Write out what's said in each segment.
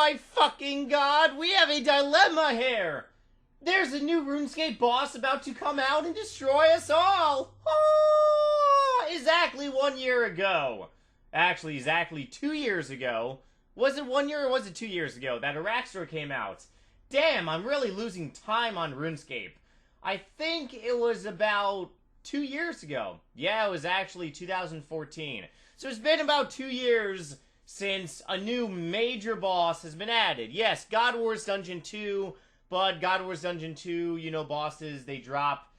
my fucking god, we have a dilemma here! There's a new RuneScape boss about to come out and destroy us all! Oh, exactly 1 year ago. Actually, exactly 2 years ago. Was it 1 year or was it 2 years ago that Araxor came out? Damn, I'm really losing time on RuneScape. I think it was about 2 years ago. Yeah, it was actually 2014. So it's been about 2 years since a new major boss has been added. Yes, God Wars Dungeon 2, but God Wars Dungeon 2, you know, bosses, they drop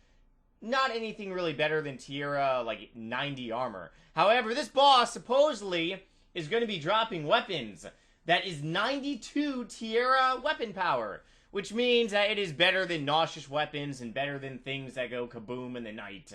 not anything really better than Tierra, like 90 armor. However, this boss supposedly is going to be dropping weapons that is 92 Tierra weapon power, which means that it is better than Noxious weapons and better than things that go kaboom in the night.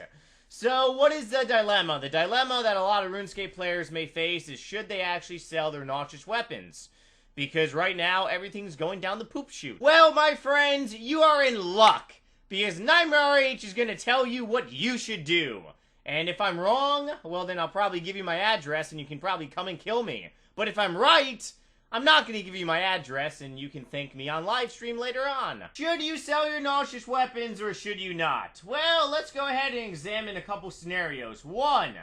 So, what is the dilemma? The dilemma that a lot of RuneScape players may face is should they actually sell their Noxious weapons? Because right now, everything's going down the poop chute. Well, my friends, you are in luck, because NightmareRH is going to tell you what you should do. And if I'm wrong, well then I'll probably give you my address and you can probably come and kill me. But if I'm right, I'm not going to give you my address and you can thank me on livestream later on. Should you sell your Noxious weapons or should you not? Well, let's go ahead and examine a couple scenarios. One,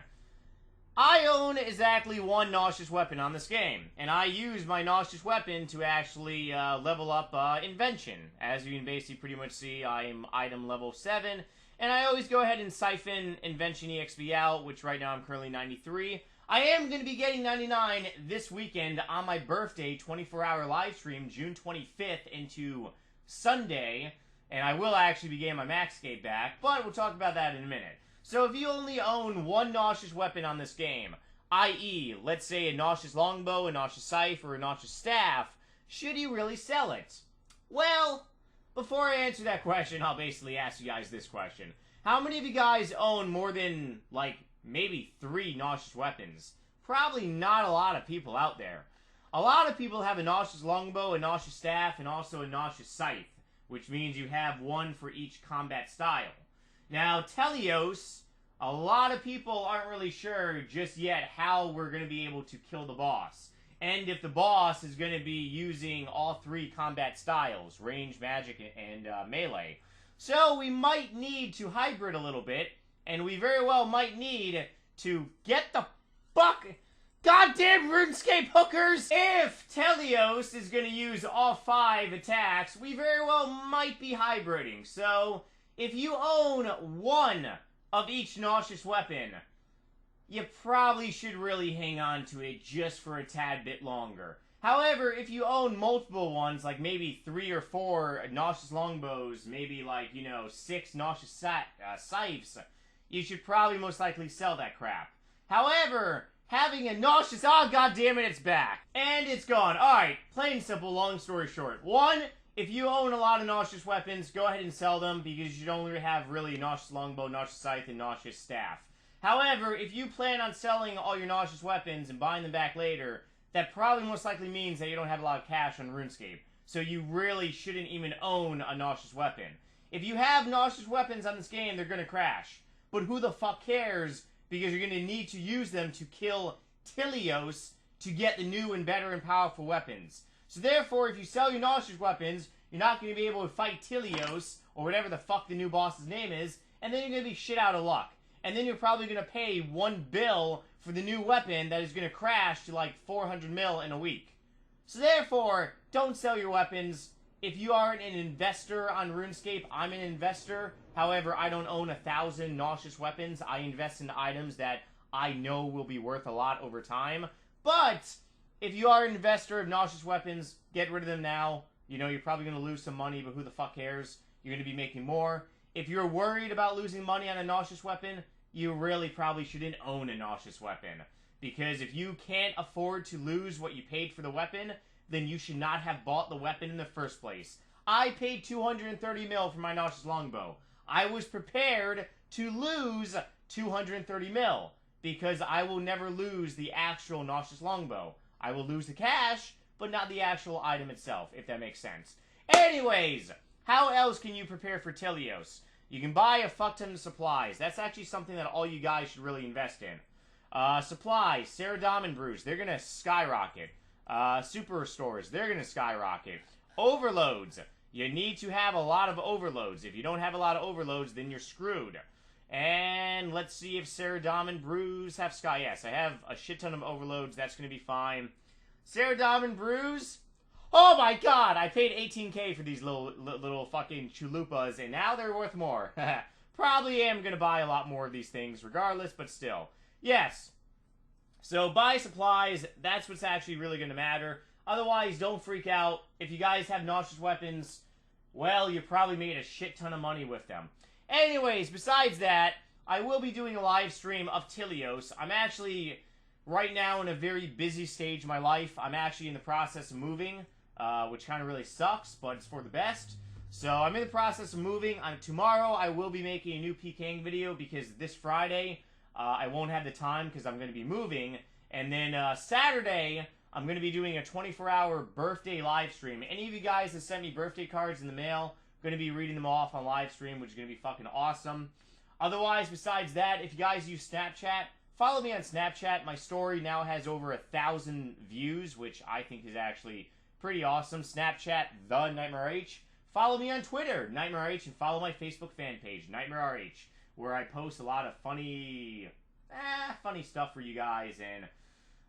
I own exactly one Noxious weapon on this game, and I use my Noxious weapon to actually level up Invention. As you can basically pretty much see, I am item level 7, and I always go ahead and siphon Invention EXP out, which right now I'm currently 93. I am going to be getting 99 this weekend on my birthday 24-hour live stream, June 25th into Sunday, and I will actually be getting my Maxscape back, but we'll talk about that in a minute. So if you only own one Noxious weapon on this game, i.e., let's say a Noxious longbow, a Noxious scythe, or a Noxious staff, should you really sell it? Well, before I answer that question, I'll basically ask you guys this question. How many of you guys own more than, like, maybe 3 Noxious weapons? Probably not a lot of people out there. A lot of people have a Noxious longbow, a Noxious staff, and also a Noxious scythe, which means you have one for each combat style. Now, Telos, a lot of people aren't really sure just yet how we're going to be able to kill the boss. And if the boss is going to be using all 3 combat styles, range, magic, and melee. So we might need to hybrid a little bit, and we very well might need to get the fuck... Goddamn RuneScape hookers! If Telos is going to use all 5 attacks, we very well might be hybriding. So, if you own one of each Noxious weapon, you probably should really hang on to it just for a tad bit longer. However, if you own multiple ones, like maybe 3 or 4 Noxious longbows, maybe like, you know, 6 Noxious scythes, you should probably most likely sell that crap. However, having a Noxious... Oh, goddammit, it's back. And it's gone. Alright, plain and simple, long story short. 1, if you own a lot of Noxious weapons, go ahead and sell them, because you should only have really Noxious longbow, Noxious scythe, and Noxious staff. However, if you plan on selling all your Noxious weapons and buying them back later, that probably most likely means that you don't have a lot of cash on RuneScape. So you really shouldn't even own a Noxious weapon. If you have Noxious weapons on this game, they're going to crash. But who the fuck cares? Because you're going to need to use them to kill Telos to get the new and better and powerful weapons. So therefore, if you sell your Noxious weapons, you're not going to be able to fight Telos, or whatever the fuck the new boss's name is, and then you're going to be shit out of luck. And then you're probably going to pay 1 bill for the new weapon that is going to crash to like 400 mil in a week. So therefore, don't sell your weapons. If you aren't an investor on RuneScape, I'm an investor. However, I don't own 1,000 Noxious weapons. I invest in items that I know will be worth a lot over time. But if you are an investor of Noxious weapons, get rid of them now. You know, you're probably going to lose some money, but who the fuck cares? You're going to be making more. If you're worried about losing money on a Noxious weapon, you really probably shouldn't own a Noxious weapon. Because if you can't afford to lose what you paid for the weapon, then you should not have bought the weapon in the first place. I paid 230 mil for my Noxious longbow. I was prepared to lose 230 mil, because I will never lose the actual Noxious longbow. I will lose the cash, but not the actual item itself, if that makes sense. Anyways, how else can you prepare for Telos? You can buy a fuck ton of supplies. That's actually something that all you guys should really invest in. Supplies, Ceradamon brews, they're going to skyrocket. Super restores, they're going to skyrocket. Overloads. You need to have a lot of overloads. If you don't have a lot of overloads, then you're screwed. And let's see if Ceradom and Bruise have Sky. Yes, I have a shit ton of overloads. That's going to be fine. Ceradom and Bruise. Oh my god, I paid 18k for these little fucking chalupas, and now they're worth more. Probably am going to buy a lot more of these things regardless, but still. Yes. So buy supplies. That's what's actually really going to matter. Otherwise, don't freak out. If you guys have Noxious weapons, well, you probably made a shit ton of money with them. Anyways, besides that, I will be doing a live stream of Telos. I'm actually, right now, in a very busy stage of my life. I'm actually in the process of moving, which kind of really sucks, but it's for the best. So, I'm in the process of moving. Tomorrow, I will be making a new PKing video, because this Friday, I won't have the time, because I'm going to be moving. And then, Saturday, I'm going to be doing a 24-hour birthday live stream. Any of you guys that sent me birthday cards in the mail, I'm going to be reading them off on live stream, which is going to be fucking awesome. Otherwise, besides that, if you guys use Snapchat, follow me on Snapchat. My story now has over 1,000 views, which I think is actually pretty awesome. Snapchat, the NightmareRH. Follow me on Twitter, NightmareRH, and follow my Facebook fan page, NightmareRH, where I post a lot of funny stuff for you guys, and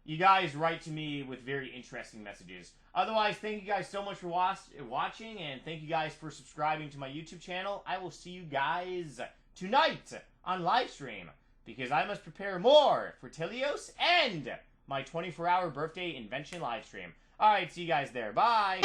you guys write to me with very interesting messages. Otherwise, thank you guys so much for watching, and thank you guys for subscribing to my YouTube channel. I will see you guys tonight on livestream, because I must prepare more for Telos and my 24-hour birthday invention livestream. Alright, see you guys there. Bye!